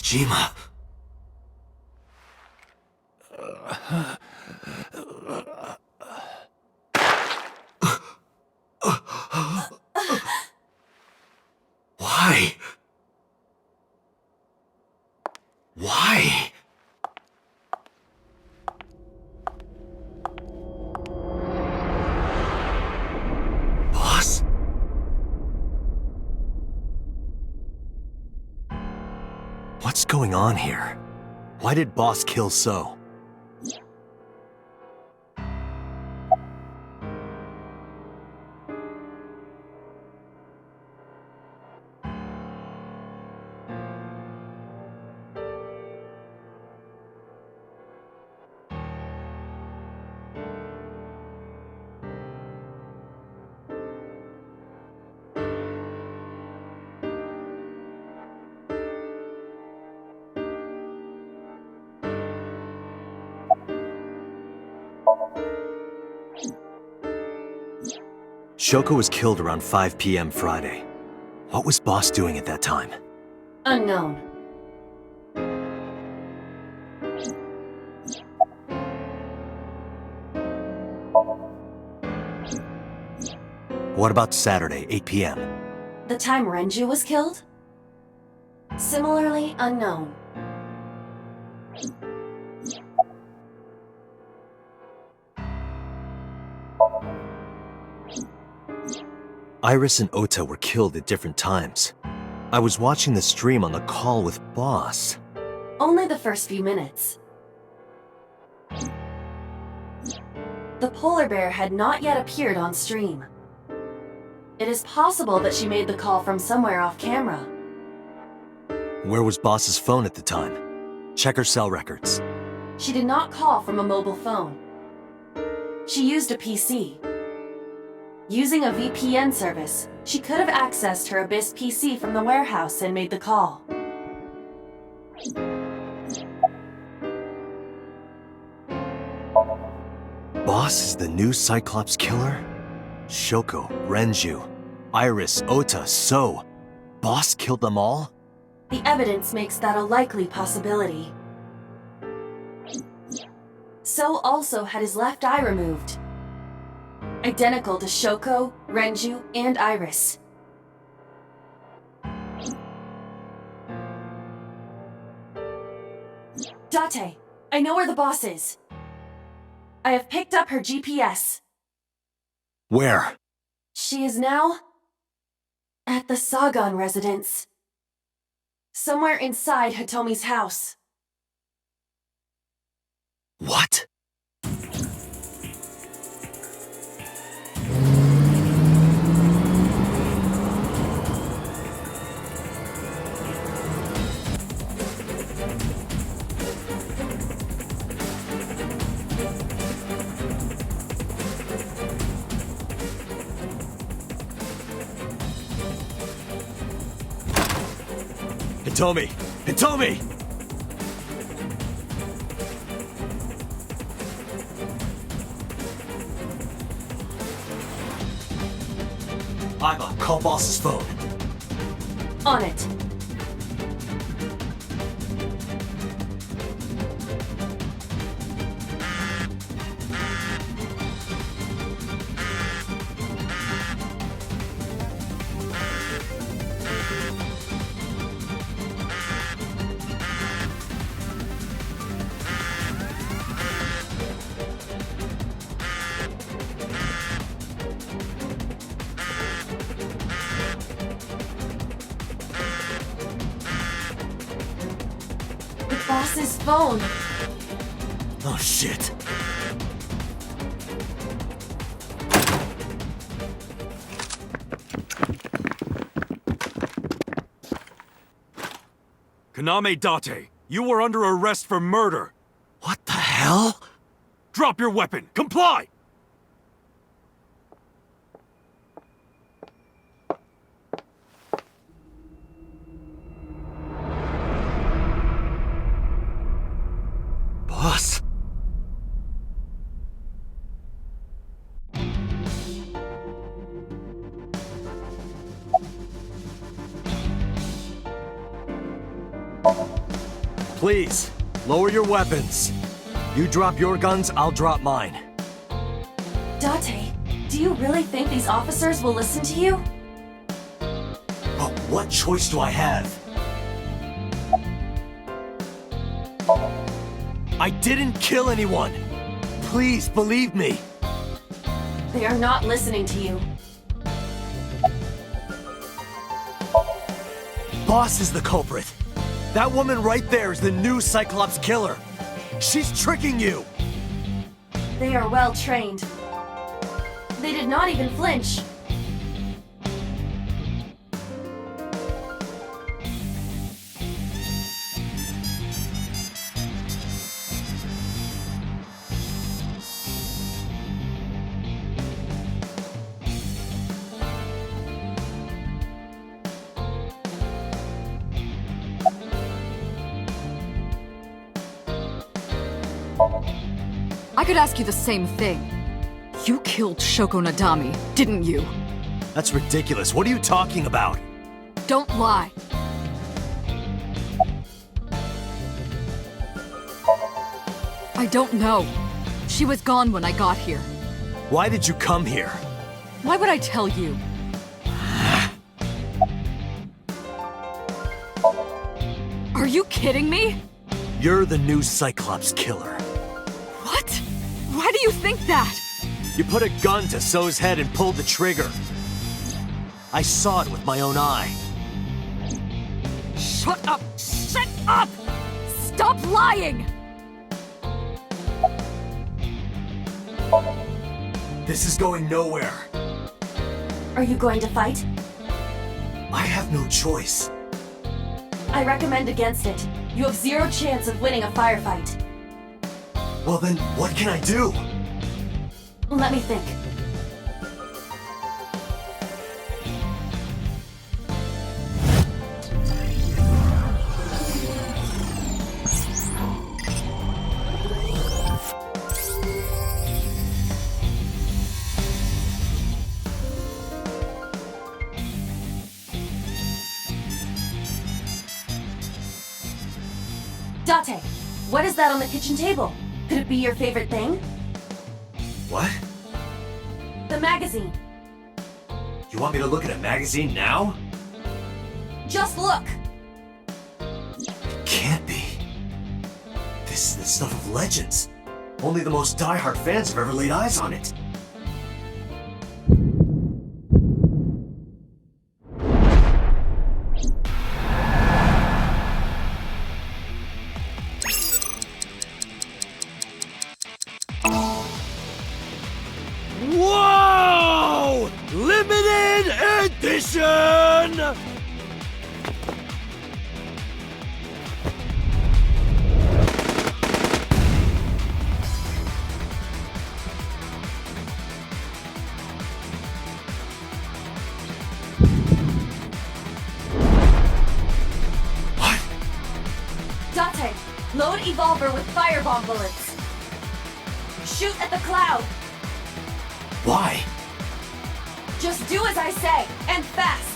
Jima. Why? Why? Boss? What's going on here? Why did Boss kill So? Shoko was killed around 5 p.m. Friday. What was Boss doing at that time? Unknown. What about Saturday, 8 p.m.? The time Renju was killed? Similarly unknown. Iris and Ota were killed at different times. I was watching the stream on the call with Boss. Only the first few minutes. The polar bear had not yet appeared on stream. It is possible that she made the call from somewhere off camera. Where was Boss's phone at the time? Check her cell records. She did not call from a mobile phone. She used a PC. Using a VPN service, she could have accessed her Abyss PC from the warehouse and made the call. Boss is the new Cyclops killer? Shoko, Renju, Iris, Ota, So. Boss killed them all? The evidence makes that a likely possibility. So also had his left eye removed. Identical to Shoko, Renju, and Iris. Date, I know where the boss is. I have picked up her GPS. Where? She is now at the Sagan residence. Somewhere inside Hitomi's house. What? Hitomi! Hitomi! Aiba, call Boss's phone. On it. Boss's phone. Oh shit. Kaname Date, you were under arrest for murder. What the hell? Drop your weapon! Comply! Boss? Please, lower your weapons. You drop your guns, I'll drop mine. Date, do you really think these officers will listen to you? But what choice do I have? I didn't kill anyone! Please believe me! They are not listening to you. Boss is the culprit. That woman right there is the new Cyclops killer. She's tricking you! They are well trained. They did not even flinch. I could ask you the same thing. You killed Shoko Nadami, didn't you? That's ridiculous. What are you talking about? Don't lie. I don't know. She was gone when I got here. Why did you come here? Why would I tell you? Are you kidding me? You're the new Cyclops killer. What? Why do you think that? You put a gun to So's head and pulled the trigger. I saw it with my own eye. Shut up! Shut up! Stop lying! This is going nowhere. Are you going to fight? I have no choice. I recommend against it. You have zero chance of winning a firefight. Well then, what can I do? Let me think. Date, what is that on the kitchen table? Could it be your favorite thing? What? The magazine. You want me to look at a magazine now? Just look! Can't be. This is the stuff of legends. Only the most diehard fans have ever laid eyes on it. Whoa! Limited edition! What? Date, load Evolver with firebomb bullets. Shoot at the cloud. Why? Just do as I say, and fast.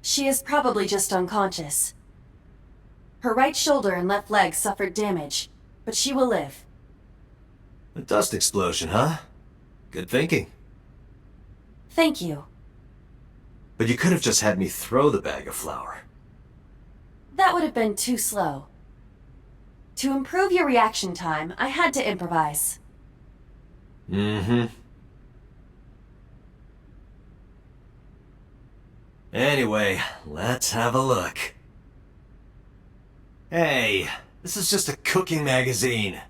She is probably just unconscious. Her right shoulder and left leg suffered damage, but she will live. A dust explosion, huh? Good thinking. Thank you. But you could have just had me throw the bag of flour. That would have been too slow. To improve your reaction time, I had to improvise. Mm-hmm. Anyway, let's have a look. Hey, this is just a cooking magazine.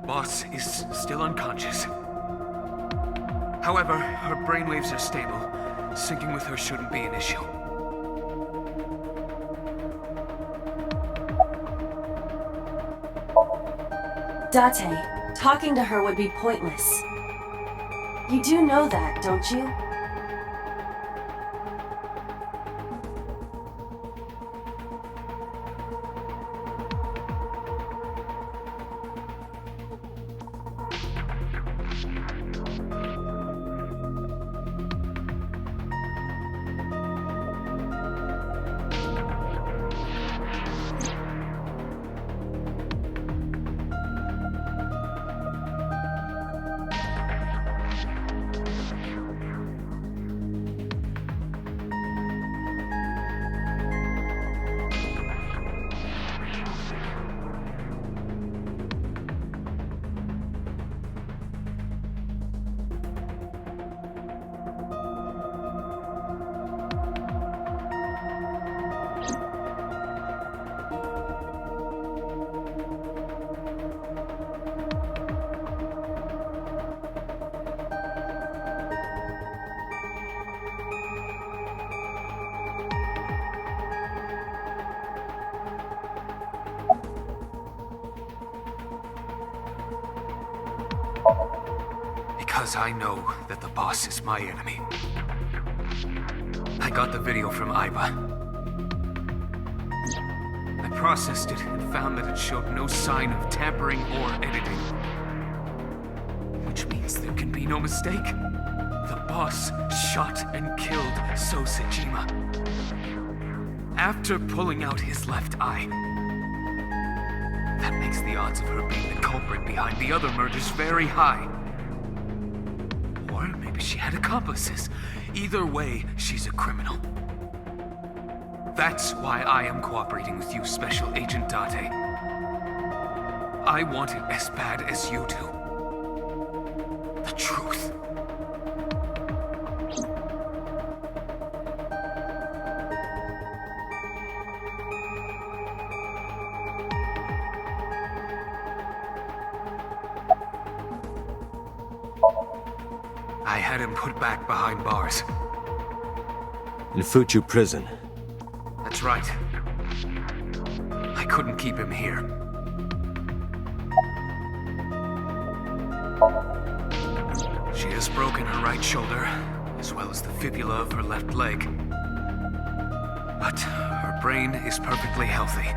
Boss is still unconscious. However, her brainwaves are stable. Syncing with her shouldn't be an issue. Date, talking to her would be pointless. You do know that, don't you? Because I know that the boss is my enemy. I got the video from Aiba. I processed it and found that it showed no sign of tampering or editing. Which means there can be no mistake. The boss shot and killed So Sejima. After pulling out his left eye. That makes the odds of her being the culprit behind the other murders very high. Or maybe she had accomplices. Either way, she's a criminal. That's why I am cooperating with you, Special Agent Date. I want it as bad as you do. The truth. I had him put back behind bars. In Fuchu prison. That's right. I couldn't keep him here. She has broken her right shoulder, as well as the fibula of her left leg. But her brain is perfectly healthy.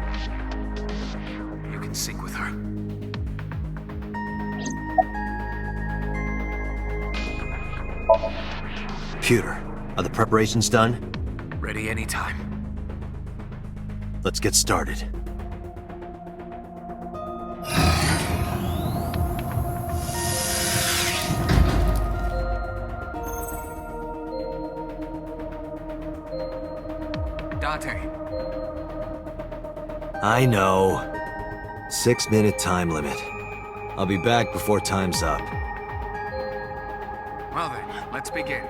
You can sync with her. Computer, are the preparations done? Ready anytime. Let's get started. Date. I know. 6-minute time limit. I'll be back before time's up. Well then, let's begin.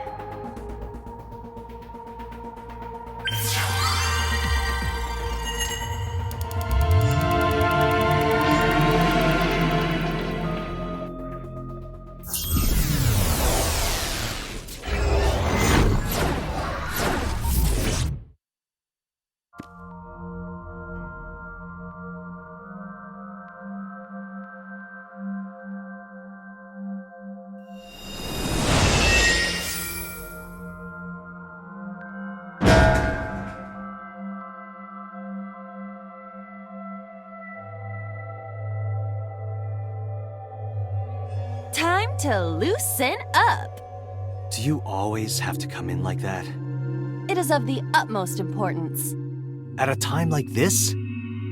Time to loosen up. Do you always have to come in like that? It is of the utmost importance. At a time like this?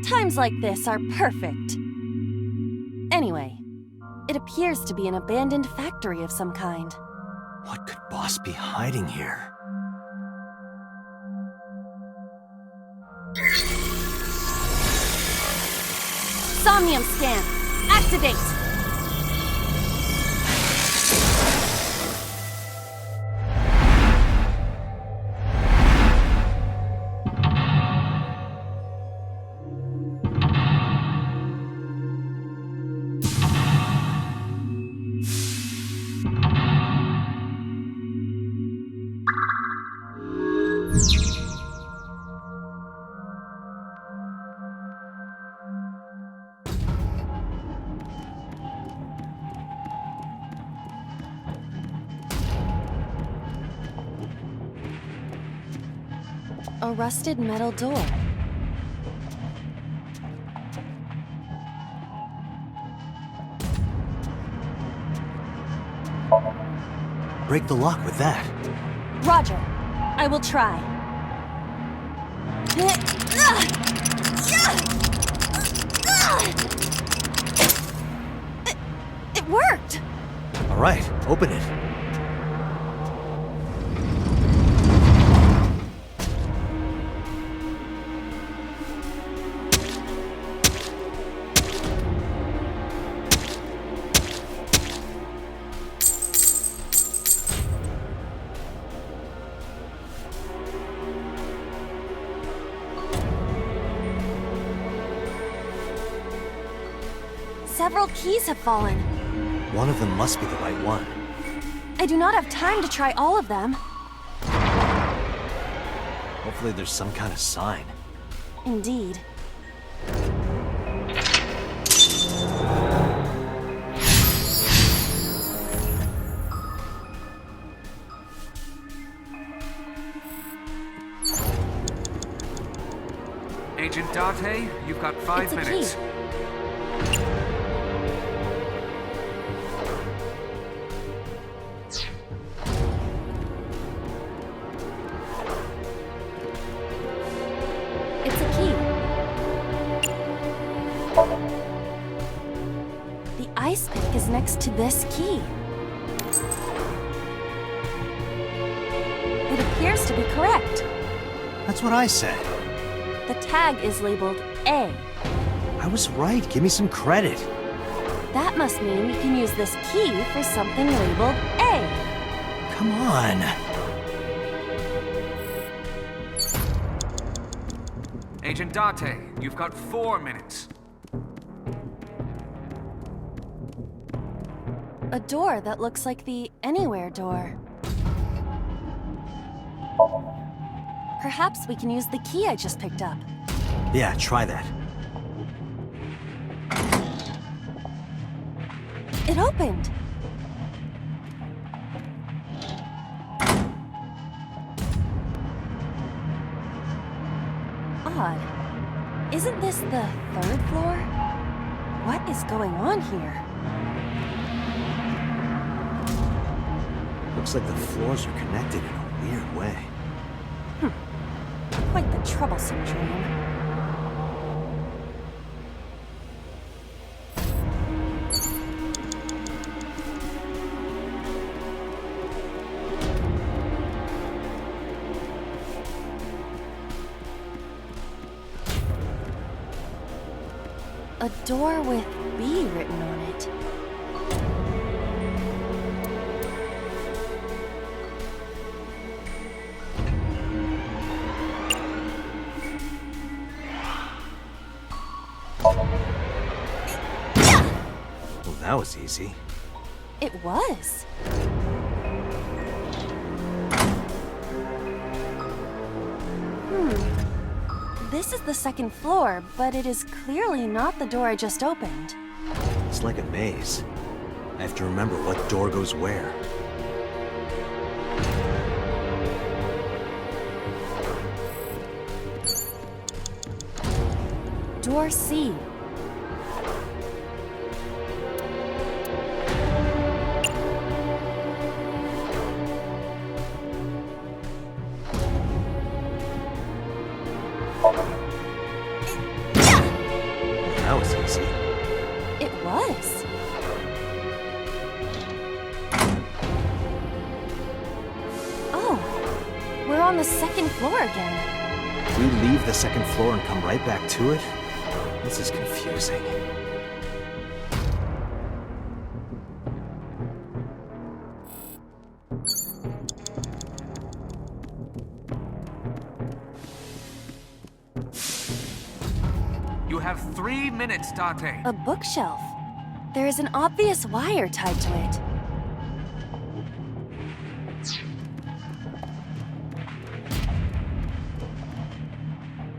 Times like this are perfect. Anyway, it appears to be an abandoned factory of some kind. What could Boss be hiding here? Somnium scan. Activate! A rusted metal door. Break the lock with that. Roger. I will try. It worked! All right, open it. Several keys have fallen. One of them must be the right one. I do not have time to try all of them. Hopefully there's some kind of sign. Indeed. Agent Date, you've got 5 It's a minutes. key. It's a key. The ice pick is next to this key. It appears to be correct. That's what I said. The tag is labeled A. I was right. Give me some credit. That must mean you can use this key for something labeled A. Come on. Agent Date, you've got 4 minutes. A door that looks like the Anywhere door. Perhaps we can use the key I just picked up. Yeah, try that. It opened! Odd. Isn't this the 3rd floor? What is going on here? Looks like the floors are connected in a weird way. Quite the troublesome dream. A door with B written on it. Well, that was easy. It was. This is the 2nd floor, but it is clearly not the door I just opened. It's like a maze. I have to remember what door goes where. Door C. That was easy. It was. Oh, we're on the 2nd floor again. We leave the 2nd floor and come right back to it? This is confusing. You have 3 minutes, Date. A bookshelf. There is an obvious wire tied to it.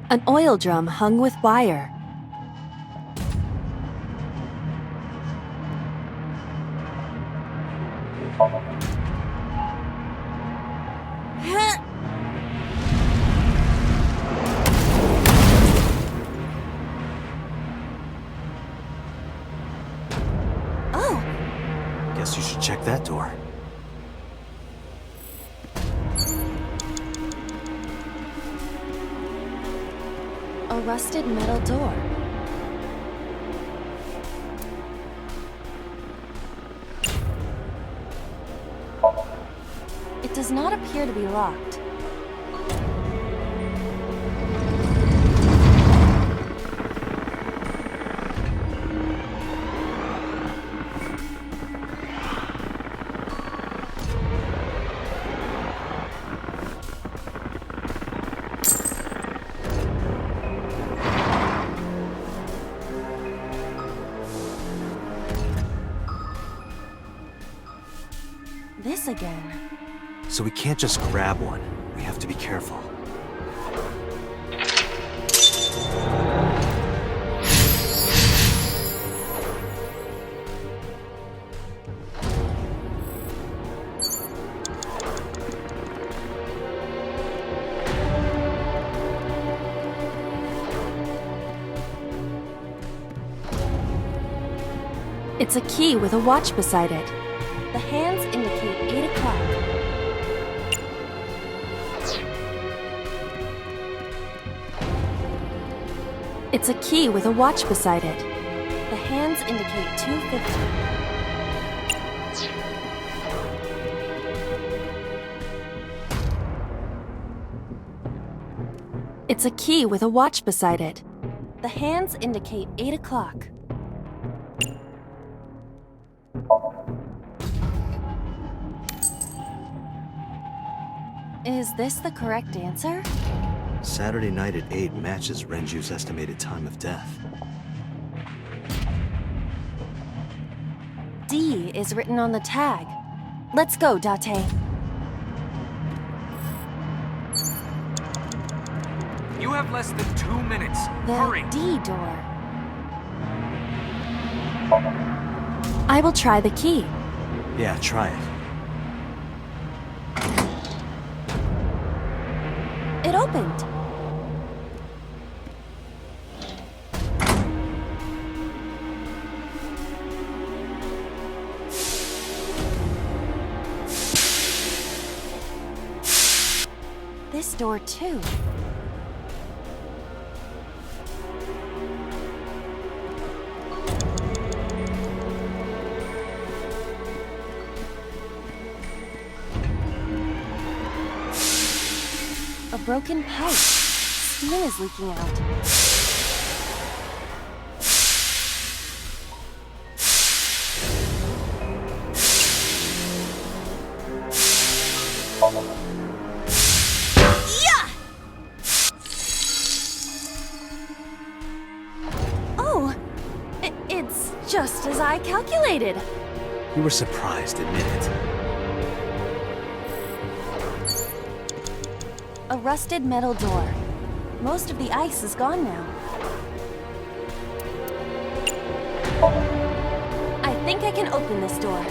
An oil drum hung with wire. Oh, Guess you should check that door. a rusted metal door. It does not appear to be locked. This again. So we can't just grab one. We have to be careful. It's a key with a watch beside it. The hands indicate 8 o'clock. It's a key with a watch beside it. The hands indicate 2:50. It's a key with a watch beside it. The hands indicate 8 o'clock. Is this the correct answer? Saturday night at 8 matches Renju's estimated time of death. D is written on the tag. Let's go, Date. You have less than 2 minutes. The Hurry. D door. I will try the key. Yeah, try it. It opened. This door too. A broken pipe. Steam is leaking out. Yeah! Oh, it's just as I calculated. You were surprised, admit it. A rusted metal door. Most of the ice is gone now. I think I can open this door.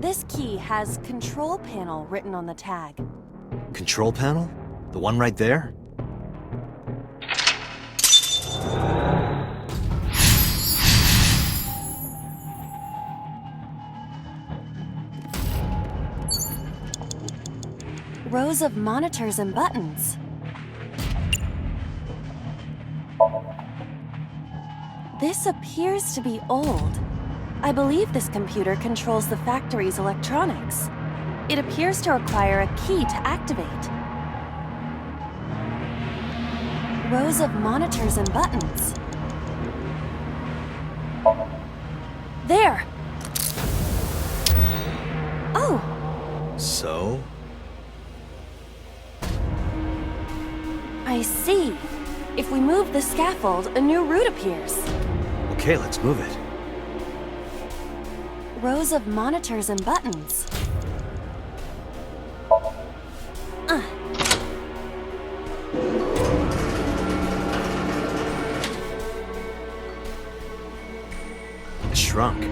This key has control panel written on the tag. Control panel? The one right there? Rows of monitors and buttons. This appears to be old. I believe this computer controls the factory's electronics. It appears to require a key to activate. Rows of monitors and buttons. There! Oh! So? I see. If we move the scaffold, a new route appears. Okay, let's move it. Rows of monitors and buttons. It shrunk.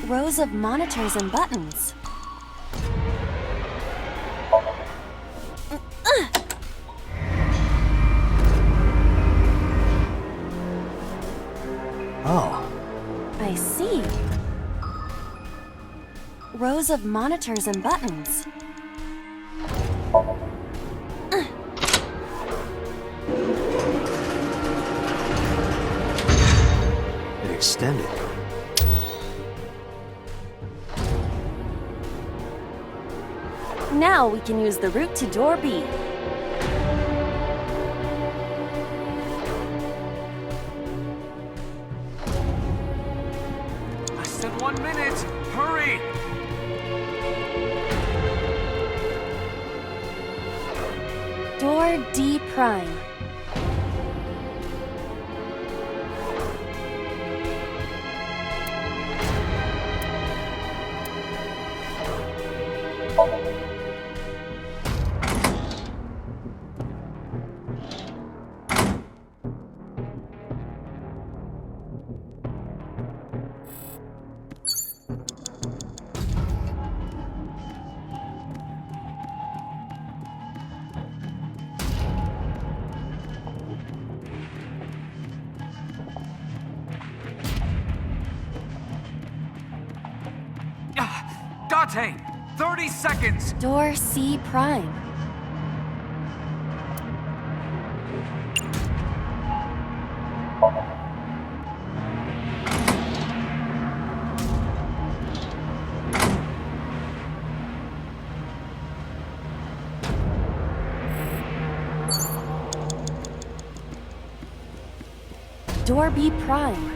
Rows of monitors and buttons. Oh. I see. Rows of monitors and buttons. It extended. Now we can use the route to door B. Less than 1 minute! Hurry! Door D prime. Date! 30 seconds! Door C prime. Door B prime.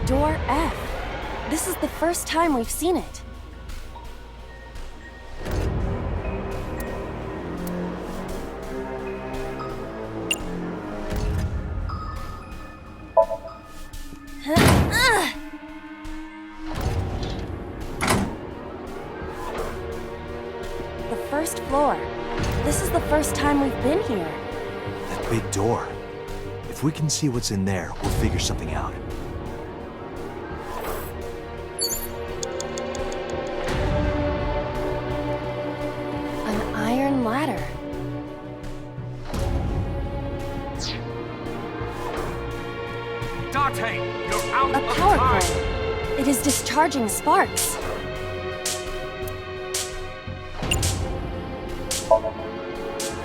Door F. This is the first time we've seen it. The first floor. This is the first time we've been here. That big door. If we can see what's in there, we'll figure something out. An iron ladder. Date, you're out A of power time! cord. It is discharging sparks.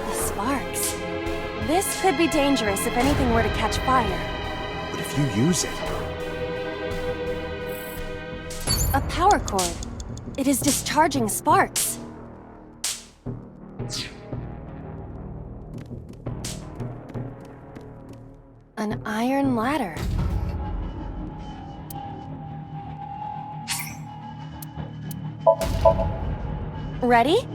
The sparks. This could be dangerous if anything were to catch fire. But if you use it, A power cord. It is discharging sparks. An iron ladder. Ready?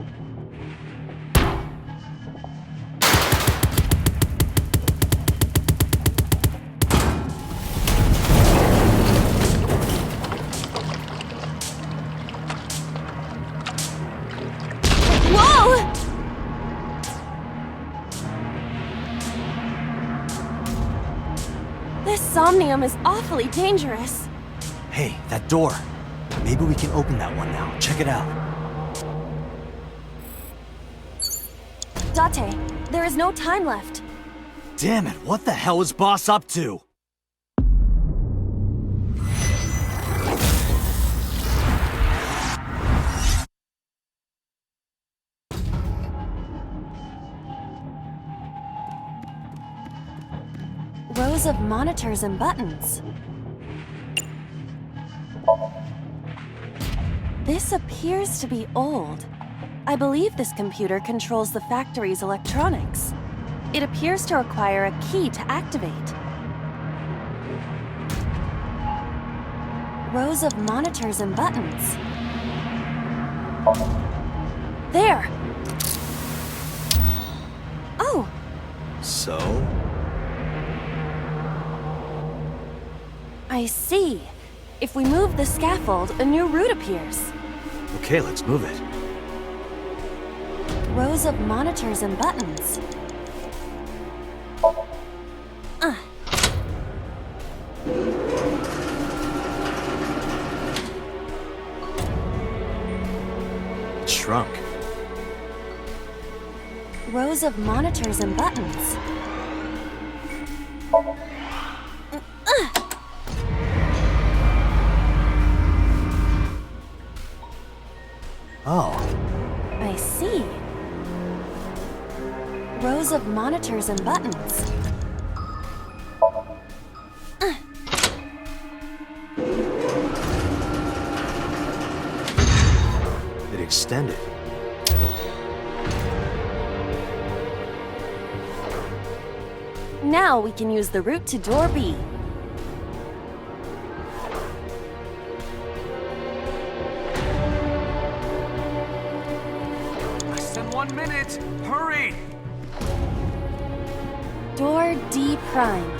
Whoa! This Somnium is awfully dangerous. Hey, that door. Maybe we can open that one now. Check it out. Date, there is no time left. Damn it, what the hell is Boss up to? Rows of monitors and buttons. This appears to be old. I believe this computer controls the factory's electronics. It appears to require a key to activate. Rows of monitors and buttons. There! Oh! So? I see. If we move the scaffold, a new route appears. Okay, let's move it. Rows of monitors and buttons. Trunk. Rows of monitors and buttons. Oh. I see. Rows of monitors and buttons. It extended. Now we can use the route to door B. Less than 1 minute! Hurry! Door D prime.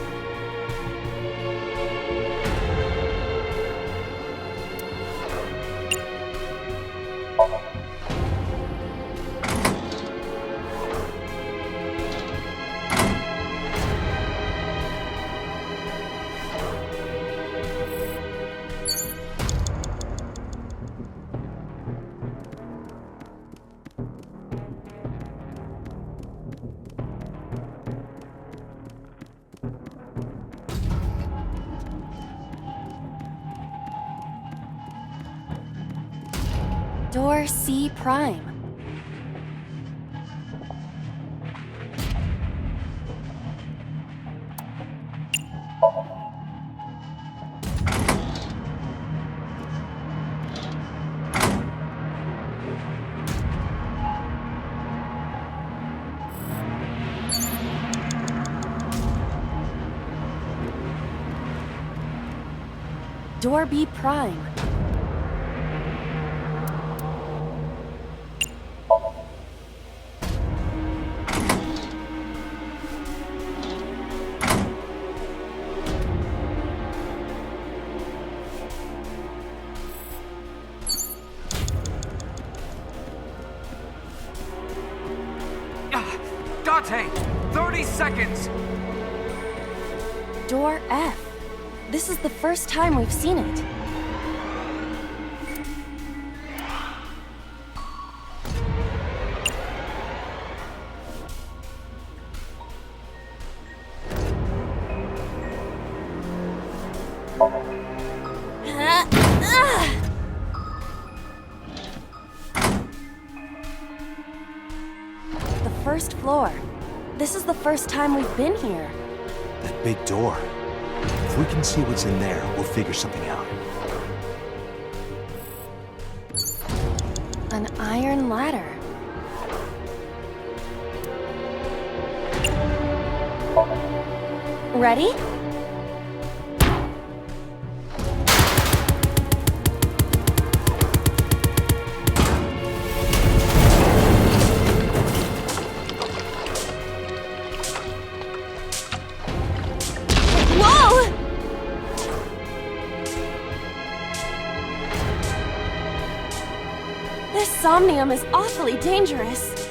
Door C prime. Door B prime. Date! 30 seconds! Door F. This is the first time we've seen it. The first floor. This is the first time we've been here. That big door. If we can see what's in there, we'll figure something out. An iron ladder. Ready? Whoa! This Somnium is awfully dangerous.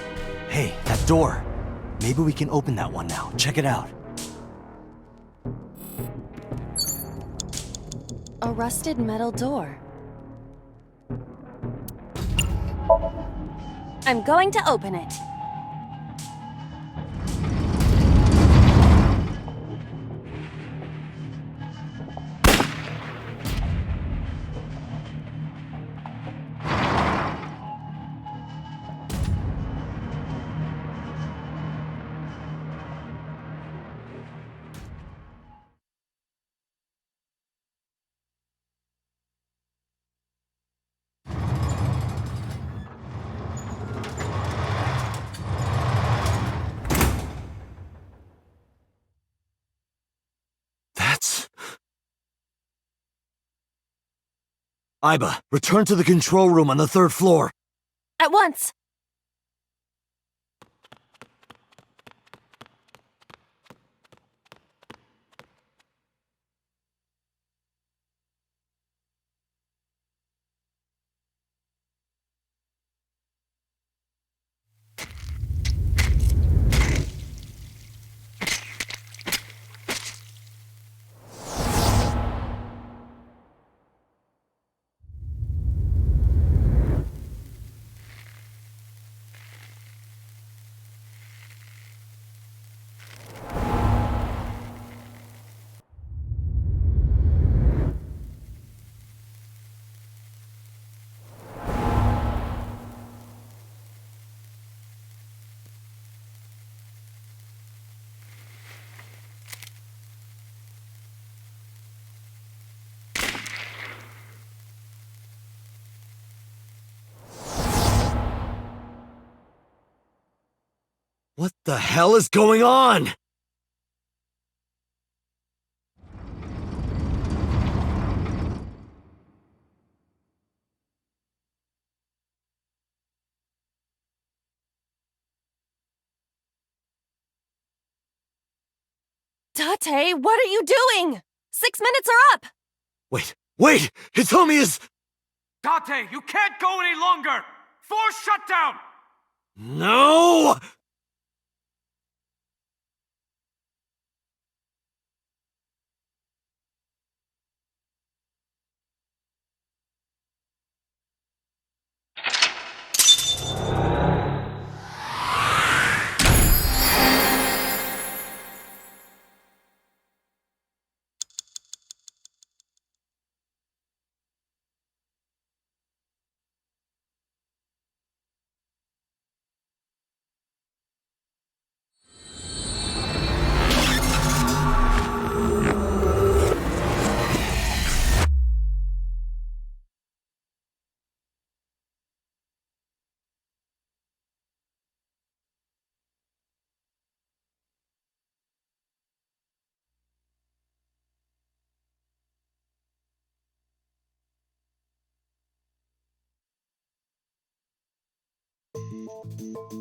Hey, that door. Maybe we can open that one now. Check it out. A rusted metal door. I'm going to open it. That's... Aiba, return to the control room on the 3rd floor. At once! What the hell is going on? Date, what are you doing? 6 minutes are up! Wait! Hitomi is... Date, you can't go any longer! Force shutdown! No!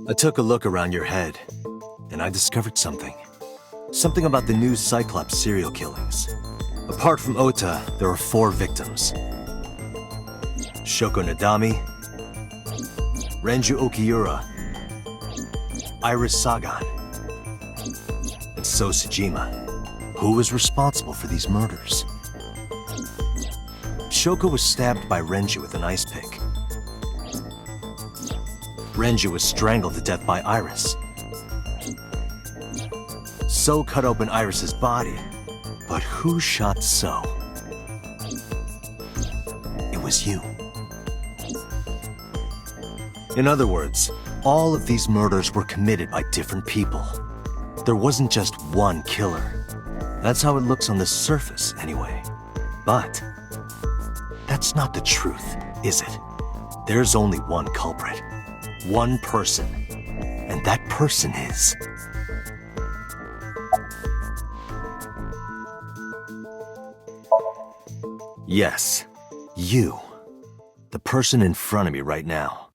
I took a look around your head, and I discovered something. Something about the new Cyclops serial killings. Apart from Ota, there are 4 victims. Shoko Nadami, Renju Okiura, Iris Sagan, and So Tsujima. Who was responsible for these murders? Shoko was stabbed by Renju with an ice pick. Renju was strangled to death by Iris. So cut open Iris's body, but who shot So? It was you. In other words, all of these murders were committed by different people. There wasn't just one killer. That's how it looks on the surface, anyway. But that's not the truth, is it? There's only one culprit. One person. And that person is... Yes, you. The person in front of me right now.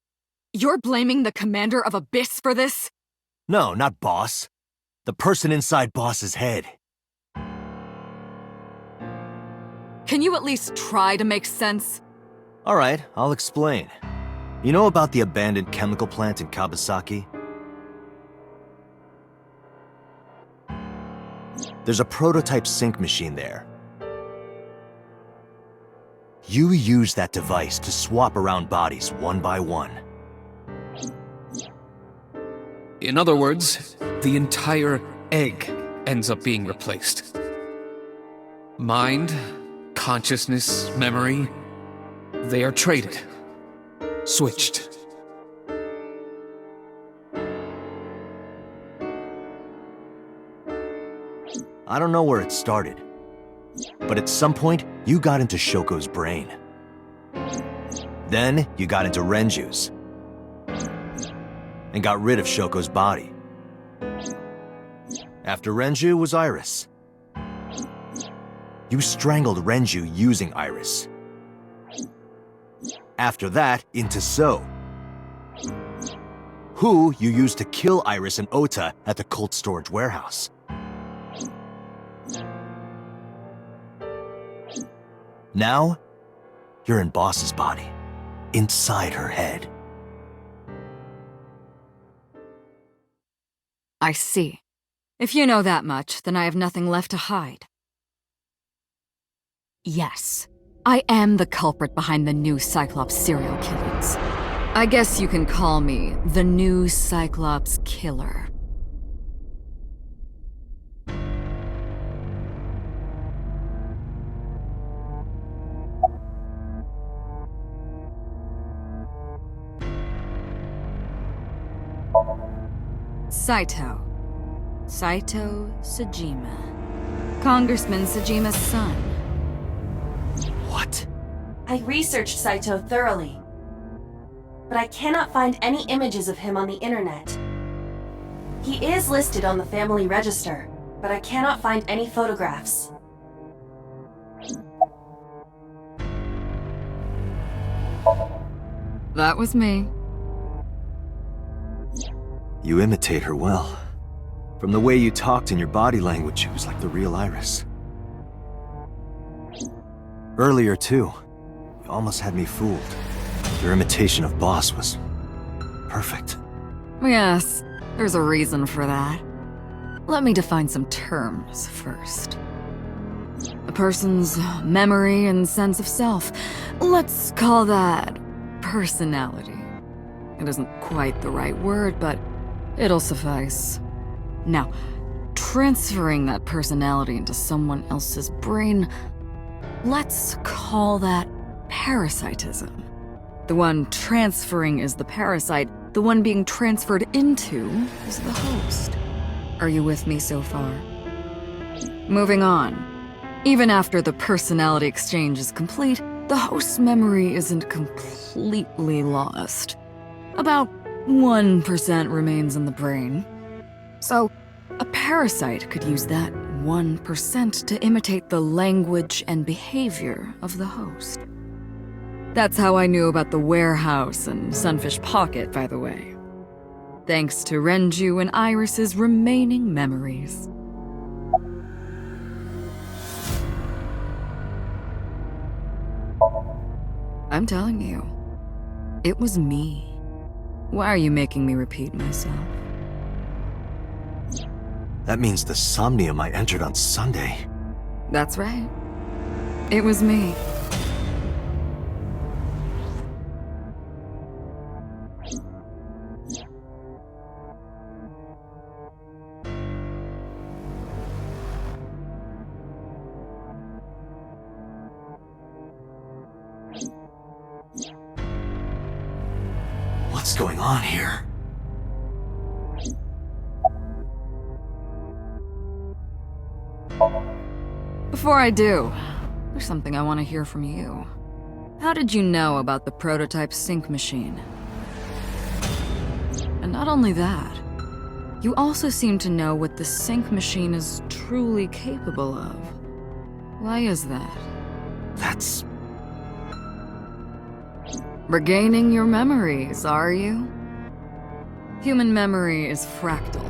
You're blaming the commander of Abyss for this? No, not Boss. The person inside Boss's head. Can you at least try to make sense? Alright, I'll explain. You know about the abandoned chemical plant in Kawasaki? There's a prototype sync machine there. You use that device to swap around bodies one by one. In other words, the entire egg ends up being replaced. Mind, consciousness, memory, they are traded. Switched. I don't know where it started, but at some point, you got into Shoko's brain. Then, you got into Renju's, and got rid of Shoko's body. After Renju was Iris. You strangled Renju using Iris. After that, into So, who you used to kill Iris and Ota at the cold storage warehouse. Now, you're in Boss's body, inside her head. I see. If you know that much, then I have nothing left to hide. Yes, I am the culprit behind the new Cyclops serial killings. I guess you can call me the new Cyclops killer. Saito Sajima. Congressman Sajima's son. What? I researched Saito thoroughly, but I cannot find any images of him on the internet. He is listed on the family register, but I cannot find any photographs. That was me. You imitate her well. From the way you talked and your body language, it was like the real Iris. Earlier, too, you almost had me fooled. Your imitation of Boss was perfect. Yes, there's a reason for that. Let me define some terms first. A person's memory and sense of self. Let's call that personality. It isn't quite the right word, but it'll suffice. Now, transferring that personality into someone else's brain, let's call that parasitism. The one transferring is the parasite, the one being transferred into is the host. Are you with me so far? Moving on. Even after the personality exchange is complete, the host's memory isn't completely lost. About 1% remains in the brain. So, a parasite could use that 1% to imitate the language and behavior of the host. That's how I knew about the warehouse and Sunfish Pocket, by the way. Thanks to Renju and Iris's remaining memories. I'm telling you, it was me. Why are you making me repeat myself? That means the Somnium I entered on Sunday. That's right. It was me. What's going on here? Before I do, there's something I want to hear from you. How did you know about the prototype sync machine? And not only that, you also seem to know what the sync machine is truly capable of. Why is that? That's... Regaining your memories, are you? Human memory is fractal.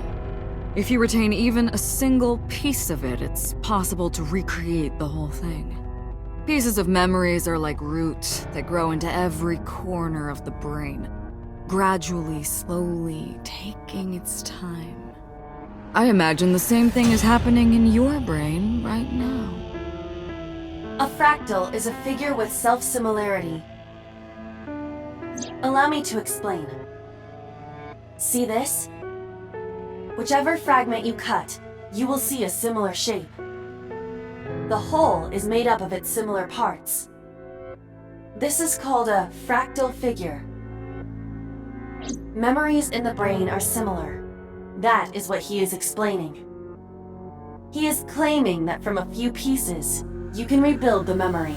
If you retain even a single piece of it, it's possible to recreate the whole thing. Pieces of memories are like roots that grow into every corner of the brain, gradually, slowly, taking its time. I imagine the same thing is happening in your brain right now. A fractal is a figure with self-similarity. Allow me to explain. See this? Whichever fragment you cut, you will see a similar shape. The whole is made up of its similar parts. This is called a fractal figure. Memories in the brain are similar. That is what he is explaining. He is claiming that from a few pieces, you can rebuild the memory.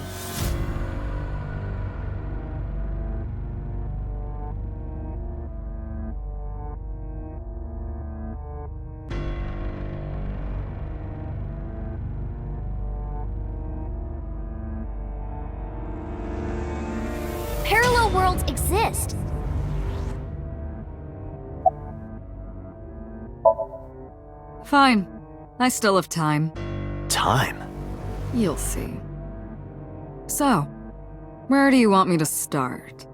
Parallel worlds exist. Fine. I still have time. Time? You'll see. So, where do you want me to start?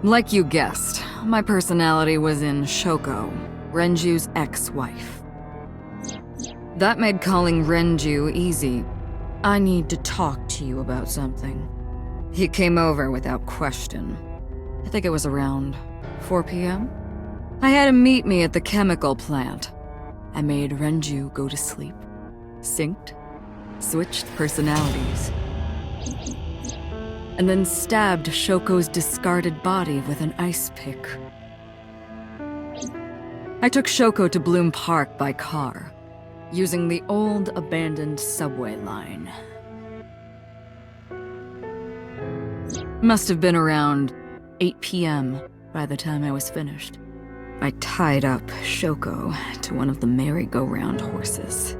Like you guessed, my personality was in Shoko, Renju's ex-wife. That made calling Renju easy. I need to talk to you about something. He came over without question. I think it was around 4 p.m. I had him meet me at the chemical plant. I made Renju go to sleep. Synced, switched personalities. And then stabbed Shoko's discarded body with an ice pick. I took Shoko to Bloom Park by car, using the old abandoned subway line. Must have been around 8 p.m. by the time I was finished. I tied up Shoko to one of the merry-go-round horses.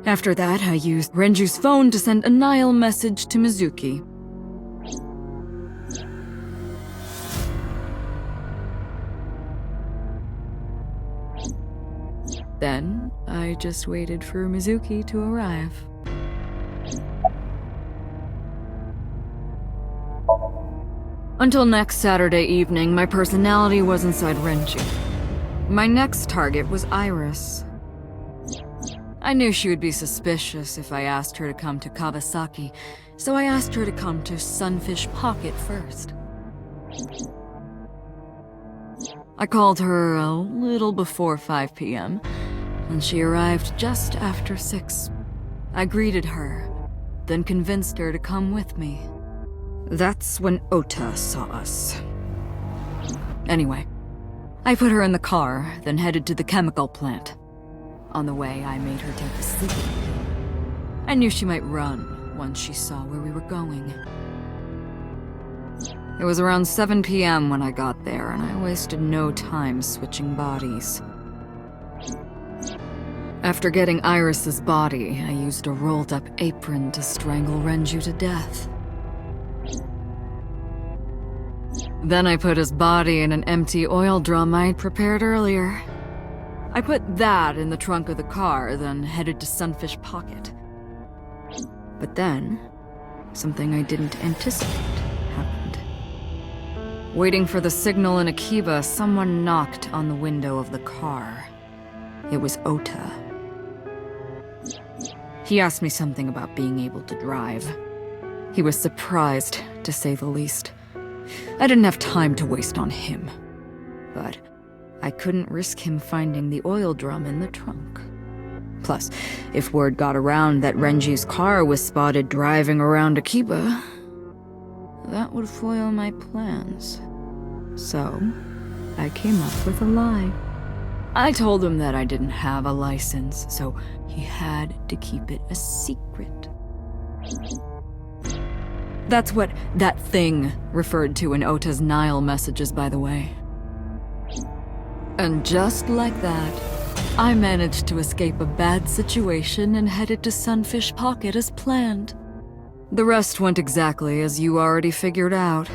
After that, I used Renju's phone to send a Nile message to Mizuki. Then, I just waited for Mizuki to arrive. Until next Saturday evening, my personality was inside Renju. My next target was Iris. I knew she would be suspicious if I asked her to come to Kawasaki, so I asked her to come to Sunfish Pocket first. I called her a little before 5 p.m., and she arrived just after 6. I greeted her, then convinced her to come with me. That's when Ota saw us. Anyway, I put her in the car, then headed to the chemical plant. On the way, I made her take a sleeping pill. I knew she might run once she saw where we were going. It was around 7 p.m. when I got there, and I wasted no time switching bodies. After getting Iris's body, I used a rolled-up apron to strangle Renju to death. Then I put his body in an empty oil drum I'd prepared earlier. I put that in the trunk of the car, then headed to Sunfish Pocket. But then, something I didn't anticipate happened. Waiting for the signal in Akiba, someone knocked on the window of the car. It was Ota. He asked me something about being able to drive. He was surprised, to say the least. I didn't have time to waste on him. But I couldn't risk him finding the oil drum in the trunk. Plus, if word got around that Renju's car was spotted driving around Akiba, that would foil my plans. So, I came up with a lie. I told him that I didn't have a license, so he had to keep it a secret. That's what that thing referred to in Ota's Nile messages, by the way. And just like that, I managed to escape a bad situation and headed to Sunfish Pocket as planned. The rest went exactly as you already figured out.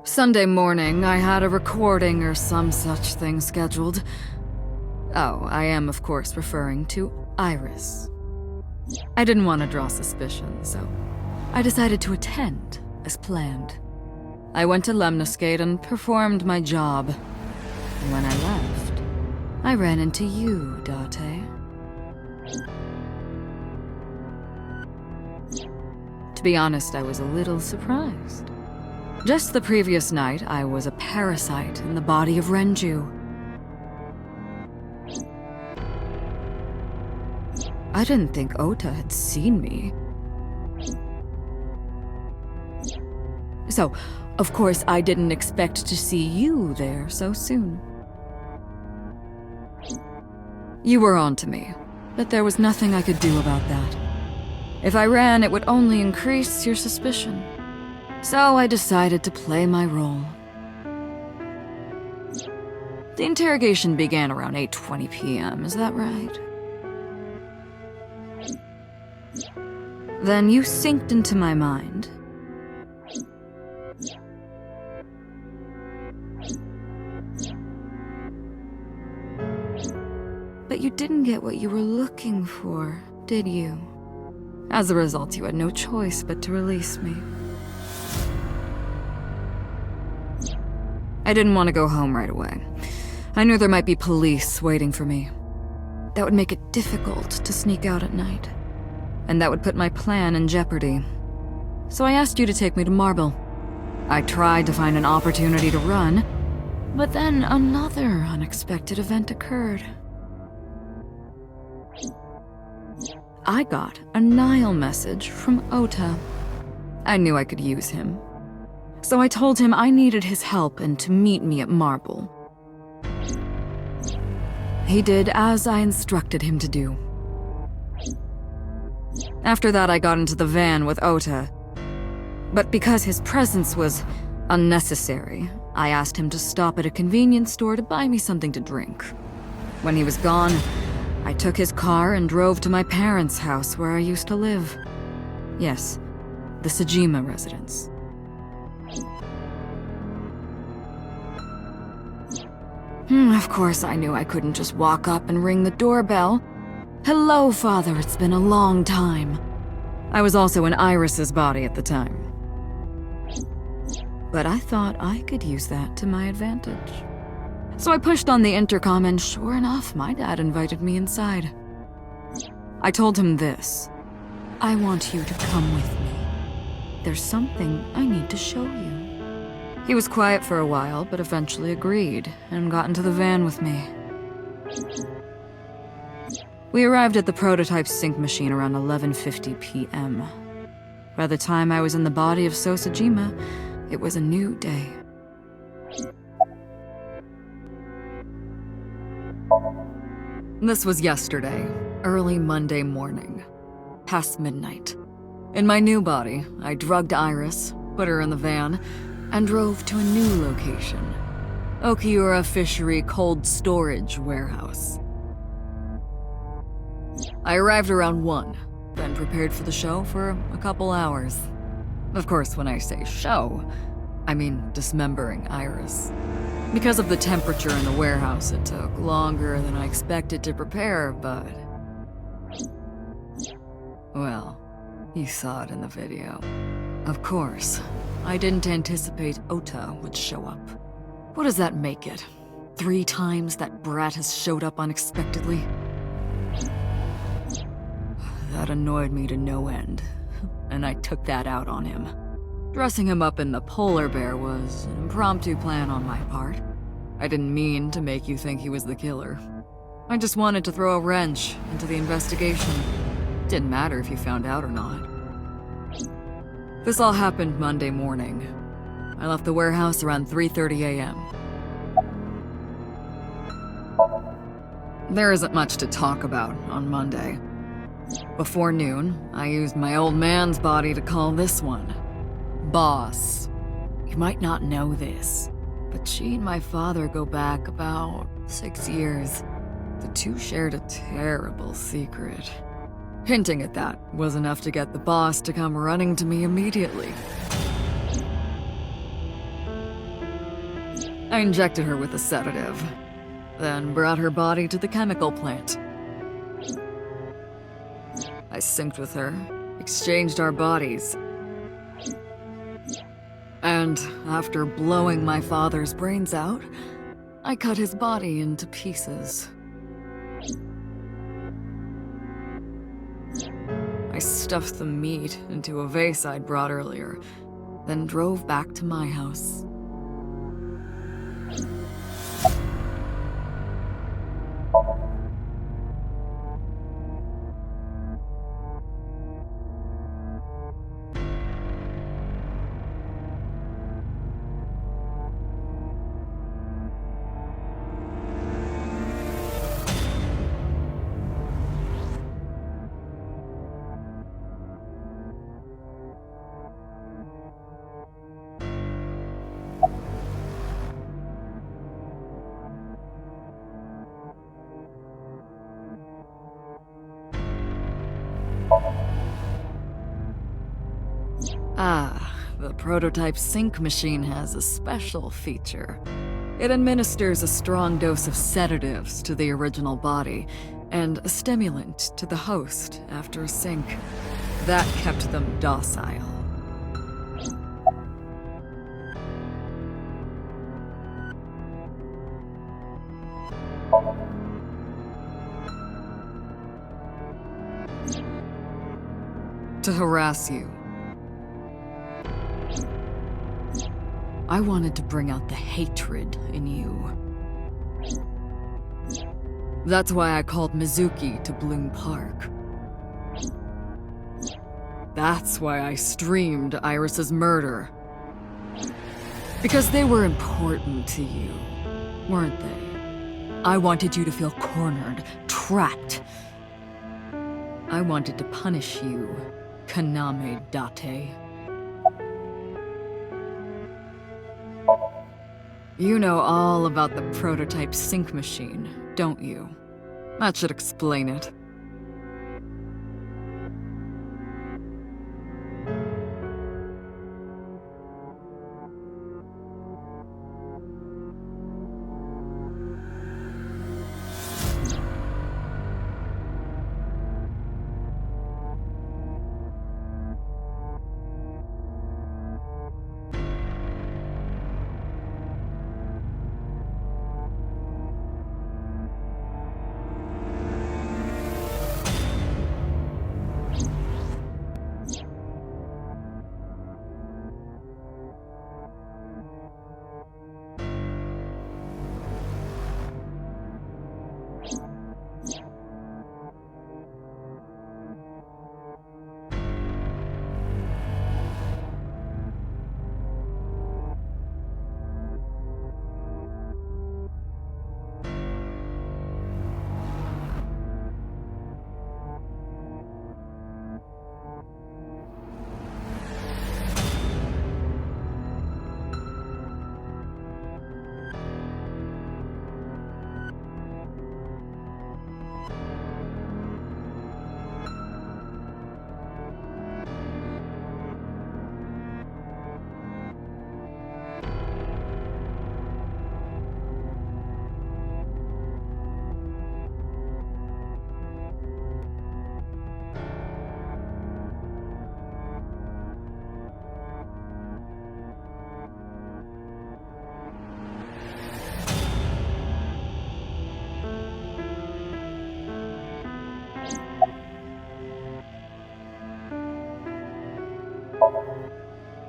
Sunday morning, I had a recording or some such thing scheduled. Oh, I am of course referring to Iris. I didn't want to draw suspicion, so I decided to attend as planned. I went to Lemniscate and performed my job. And when I left, I ran into you, Date. To be honest, I was a little surprised. Just the previous night, I was a parasite in the body of Renju. I didn't think Ota had seen me. So, of course, I didn't expect to see you there so soon. You were onto me, but there was nothing I could do about that. If I ran, it would only increase your suspicion. So I decided to play my role. The interrogation began around 8:20 p.m., is that right? Then you synced into my mind. But you didn't get what you were looking for, did you? As a result, you had no choice but to release me. I didn't want to go home right away. I knew there might be police waiting for me. That would make it difficult to sneak out at night. And that would put my plan in jeopardy. So I asked you to take me to Marble. I tried to find an opportunity to run, but then another unexpected event occurred. I got a Nile message from Ota. I knew I could use him. So I told him I needed his help and to meet me at Marble. He did as I instructed him to do. After that, I got into the van with Ota. But because his presence was unnecessary, I asked him to stop at a convenience store to buy me something to drink. When he was gone, I took his car and drove to my parents' house where I used to live. Yes, the Sajima residence. Of course, I knew I couldn't just walk up and ring the doorbell. Hello, Father, it's been a long time. I was also in Iris's body at the time. But I thought I could use that to my advantage. So I pushed on the intercom and sure enough, my dad invited me inside. I told him this. I want you to come with me. There's something I need to show you. He was quiet for a while, but eventually agreed and got into the van with me. We arrived at the prototype sync machine around 11:50 p.m. By the time I was in the body of Sosajima, it was a new day. This was yesterday, early Monday morning, past midnight. In my new body, I drugged Iris, put her in the van, and drove to a new location, Okiura Fishery Cold Storage Warehouse. I arrived around 1, then prepared for the show for a couple hours. Of course, when I say show, I mean dismembering Iris. Because of the temperature in the warehouse, it took longer than I expected to prepare, but... well, you saw it in the video. Of course, I didn't anticipate Ota would show up. What does that make it? 3 times that brat has showed up unexpectedly? That annoyed me to no end, and I took that out on him. Dressing him up in the polar bear was an impromptu plan on my part. I didn't mean to make you think he was the killer. I just wanted to throw a wrench into the investigation. Didn't matter if you found out or not. This all happened Monday morning. I left the warehouse around 3:30 a.m. There isn't much to talk about on Monday. Before noon, I used my old man's body to call this one Boss. You might not know this, but she and my father go back about 6 years. The two shared a terrible secret. Hinting at that was enough to get the boss to come running to me immediately. I injected her with a sedative, then brought her body to the chemical plant. I synced with her, exchanged our bodies, and after blowing my father's brains out, I cut his body into pieces. I stuffed the meat into a vase I'd brought earlier, then drove back to my house. The prototype sync machine has a special feature. It administers a strong dose of sedatives to the original body, and a stimulant to the host after sync. That kept them docile. To harass you. I wanted to bring out the hatred in you. That's why I called Mizuki to Bloom Park. That's why I streamed Iris's murder. Because they were important to you, weren't they? I wanted you to feel cornered, trapped. I wanted to punish you, Kaname Date. You know all about the prototype sync machine, don't you? That should explain it.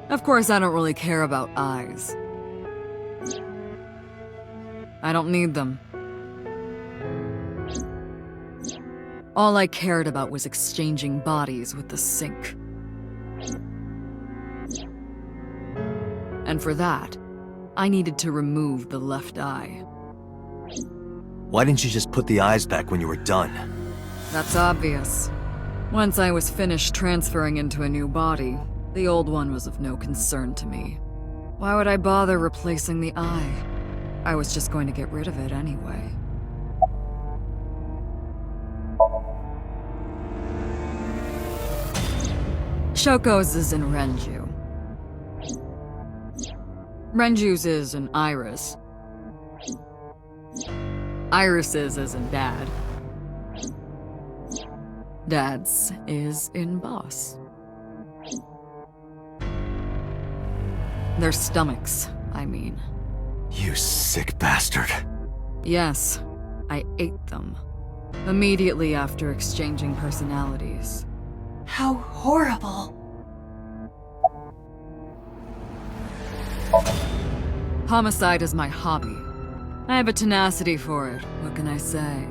Of course, I don't really care about eyes. I don't need them. All I cared about was exchanging bodies with the sync. And for that, I needed to remove the left eye. Why didn't you just put the eyes back when you were done? That's obvious. Once I was finished transferring into a new body, the old one was of no concern to me. Why would I bother replacing the eye? I was just going to get rid of it anyway. Shoko's is in Renju. Renju's is in Iris. Iris's is in Dad. Dad's is in Boss. Their stomachs, I mean. You sick bastard. Yes, I ate them. Immediately after exchanging personalities. How horrible. Homicide is my hobby. I have a tenacity for it, what can I say?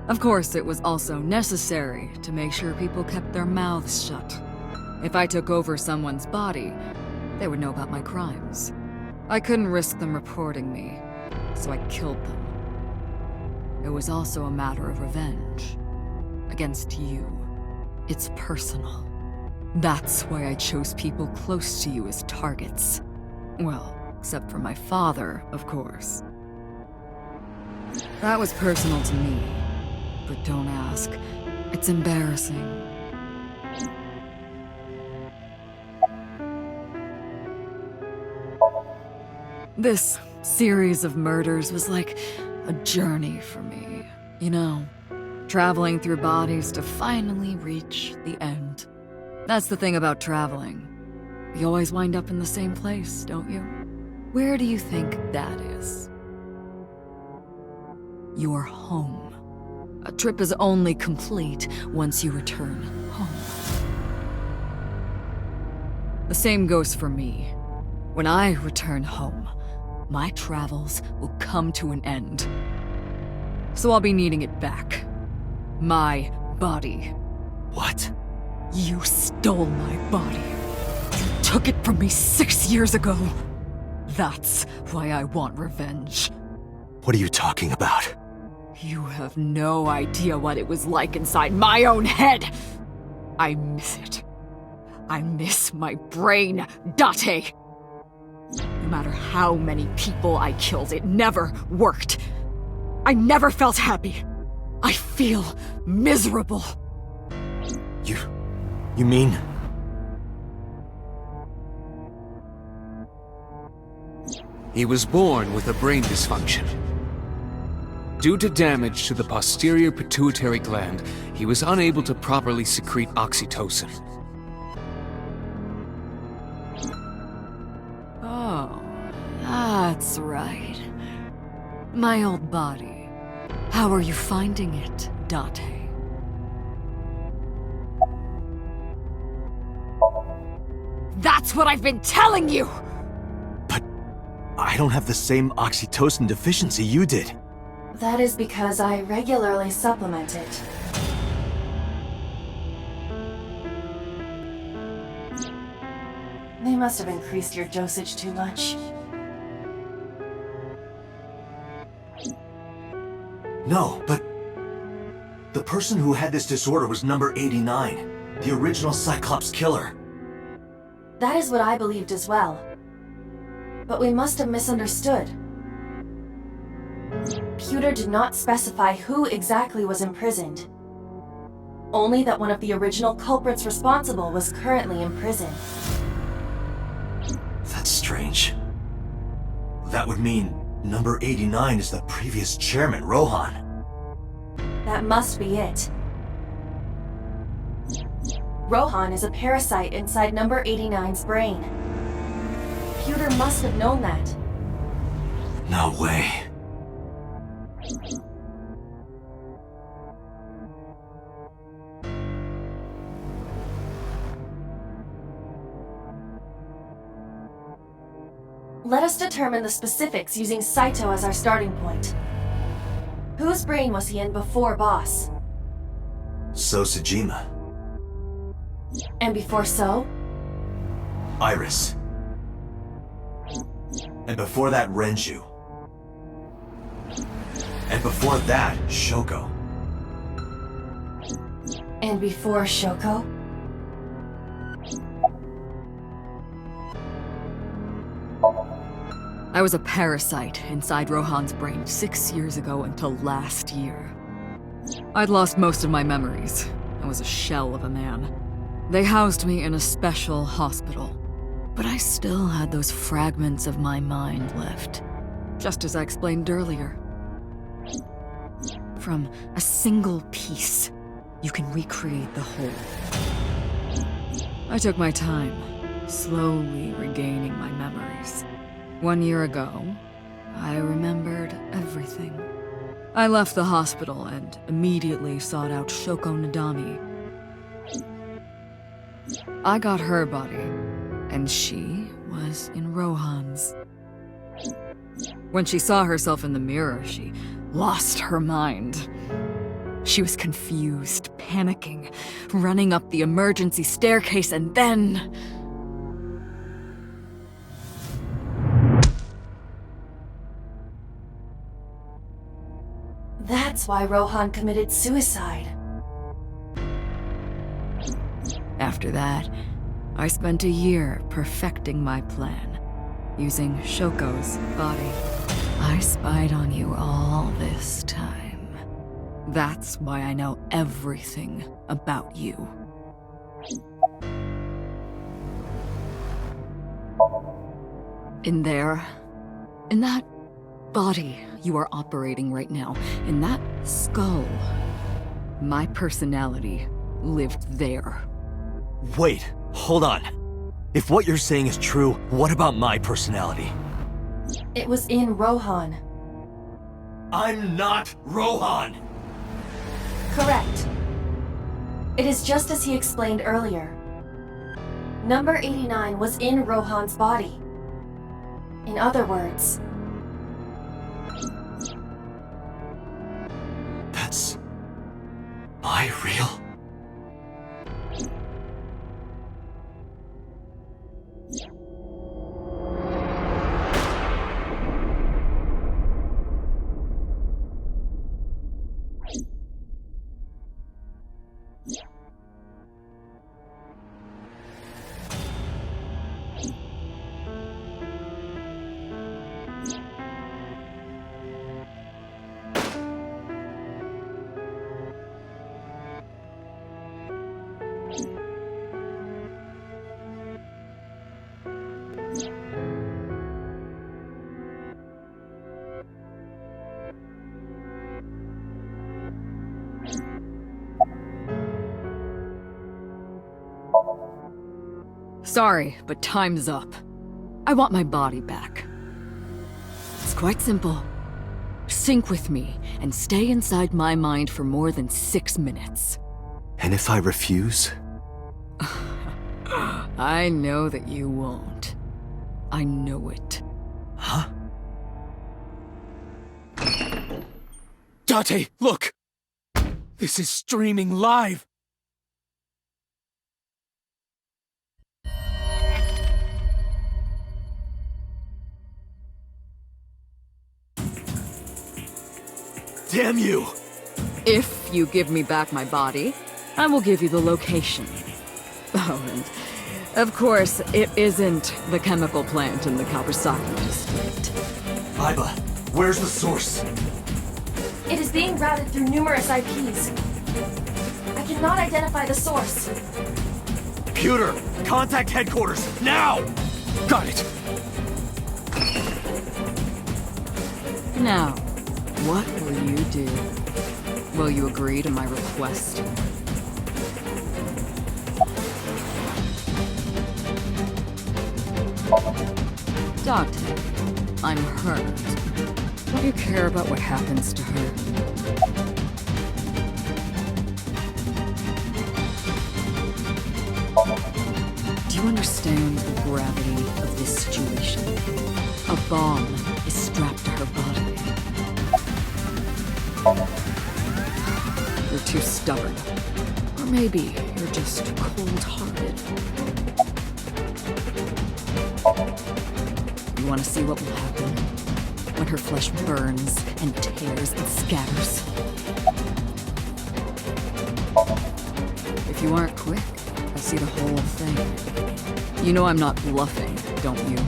Of course, it was also necessary to make sure people kept their mouths shut. If I took over someone's body, they would know about my crimes. I couldn't risk them reporting me, so I killed them. It was also a matter of revenge. Against you. It's personal. That's why I chose people close to you as targets. Well, except for my father, of course. That was personal to me. But don't ask. It's embarrassing. This series of murders was like a journey for me, you know? Traveling through bodies to finally reach the end. That's the thing about traveling. You always wind up in the same place, don't you? Where do you think that is? Your home. A trip is only complete once you return home. The same goes for me. When I return home, my travels will come to an end. So I'll be needing it back. My body. What? You stole my body. You took it from me 6 years ago. That's why I want revenge. What are you talking about? You have no idea what it was like inside my own head. I miss it. I miss my brain, Date. No matter how many people I killed, it never worked. I never felt happy. I feel miserable. You mean? He was born with a brain dysfunction. Due to damage to the posterior pituitary gland, he was unable to properly secrete oxytocin. Oh, that's right. My old body. How are you finding it, Date? That's what I've been telling you! But I don't have the same oxytocin deficiency you did. That is because I regularly supplement it. They must have increased your dosage too much. No, but the person who had this disorder was number 89, the original Cyclops killer. That is what I believed as well. But we must have misunderstood. Pewter did not specify who exactly was imprisoned. Only that one of the original culprits responsible was currently in prison. That's strange. That would mean number 89 is the previous chairman, Rohan. That must be it. Rohan is a parasite inside number 89's brain. Pewter must have known that. No way. Let us determine the specifics using Saito as our starting point. Whose brain was he in before Boss? So Sejima. And before So? Iris. And before that, Renju. And before that, Shoko. And before Shoko? I was a parasite inside Rohan's brain 6 years ago until last year. I'd lost most of my memories. I was a shell of a man. They housed me in a special hospital, but I still had those fragments of my mind left, just as I explained earlier. From a single piece, you can recreate the whole. I took my time, slowly regaining my memories. 1 year ago, I remembered everything. I left the hospital and immediately sought out Shoko Nadami. I got her body, and she was in Rohan's. When she saw herself in the mirror, she lost her mind. She was confused, panicking, running up the emergency staircase, and then... That's why Rohan committed suicide. After that, I spent a year perfecting my plan, using Shoko's body. I spied on you all this time. That's why I know everything about you. In there, in that body you are operating right now, in that skull, my personality lived there. Wait, hold on. If what you're saying is true, what about my personality? It was in Rohan. I'm not Rohan! Correct. It is just as he explained earlier. Number 89 was in Rohan's body. In other words... That's... Am I real? Sorry, but time's up. I want my body back. It's quite simple. Sync with me and stay inside my mind for more than 6 minutes. And if I refuse? I know that you won't. I know it. Huh? Date, look! This is streaming live! Damn you! If you give me back my body, I will give you the location. Oh, and of course, it isn't the chemical plant in the Kawasaki district. Iba, where's the source? It is being routed through numerous IPs. I cannot identify the source. Computer, contact headquarters, now! Got it! Now, what will you do? Will you agree to my request? Doctor, I'm hurt. Don't you care about what happens to her? Do you understand the gravity of this situation? A bomb is strapped to her body. You're too stubborn. Or maybe you're just cold-hearted. You want to see what will happen when her flesh burns and tears and scatters? If you aren't quick, I see the whole thing. You know I'm not bluffing, don't you?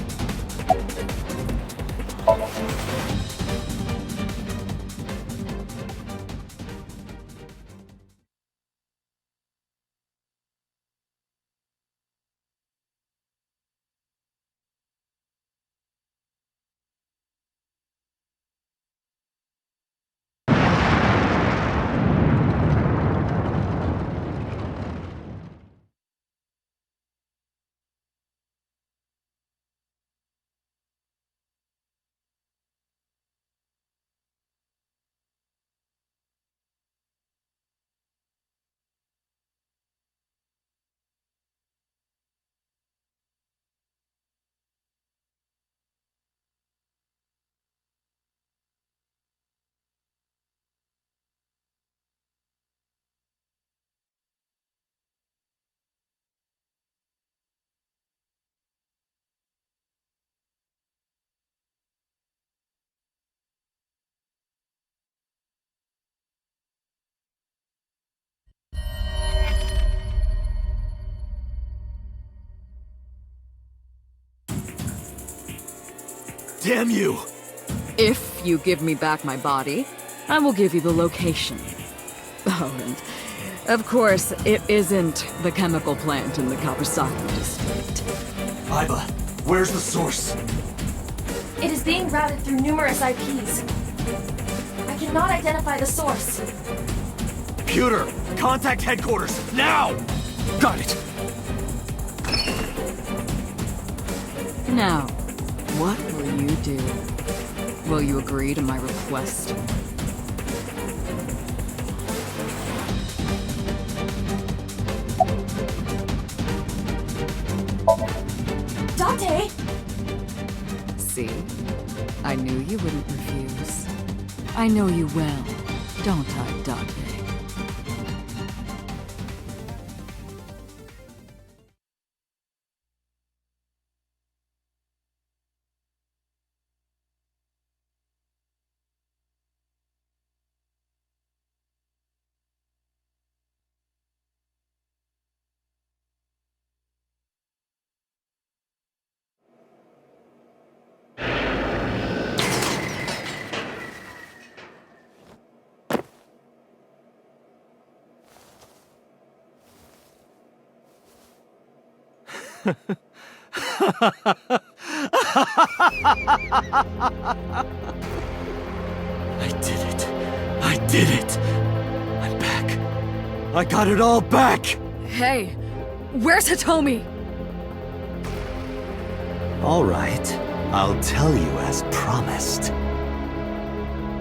Damn you! If you give me back my body, I will give you the location. Oh, and of course, it isn't the chemical plant in the Kawasaki district. Iva, where's the source? It is being routed through numerous IPs. I cannot identify the source. Computer, contact headquarters, now! Got it. Now, what will you do? Will you agree to my request? Date! See? I knew you wouldn't refuse. I know you well, don't I, Date? I did it. I did it. I'm back. I got it all back! Hey, where's Hitomi? All right, I'll tell you as promised.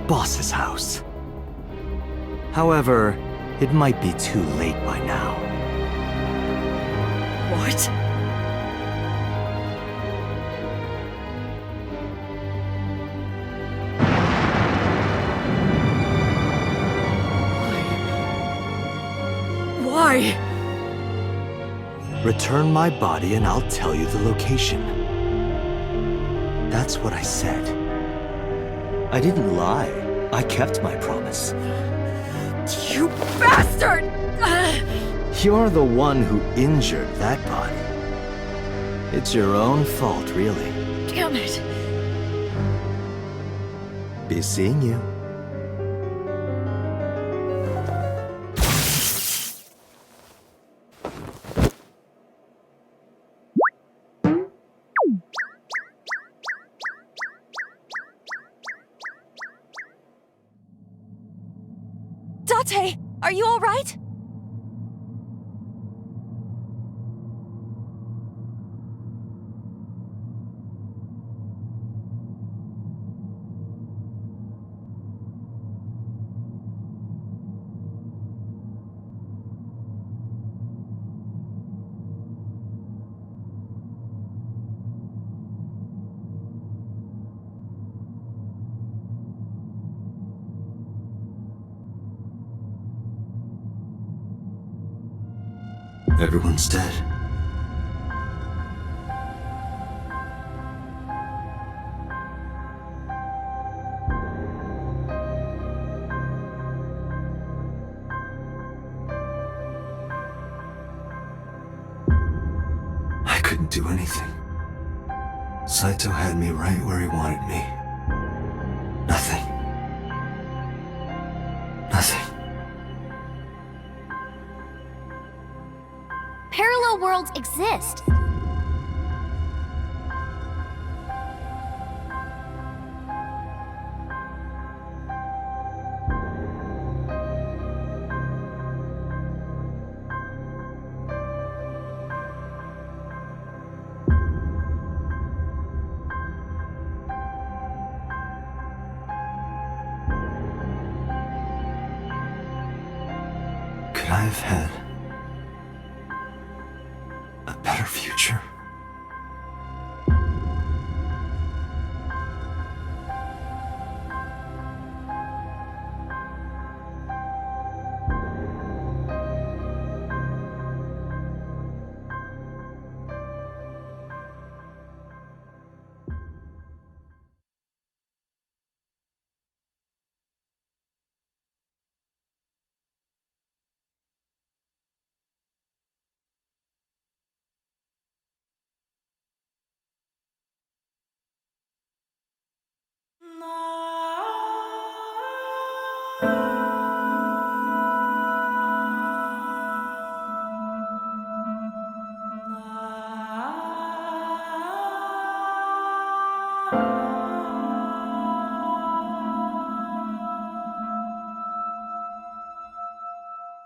Boss's house. However, it might be too late by now. What? Why? Return my body and I'll tell you the location. That's what I said. I didn't lie. I kept my promise. You bastard! You're the one who injured that body. It's your own fault, really. Damn it! Be seeing you. Date, are you all right? Everyone's dead. I couldn't do anything. Saito had me right where he wanted me. Nothing. Nothing. Parallel worlds exist. Could I have had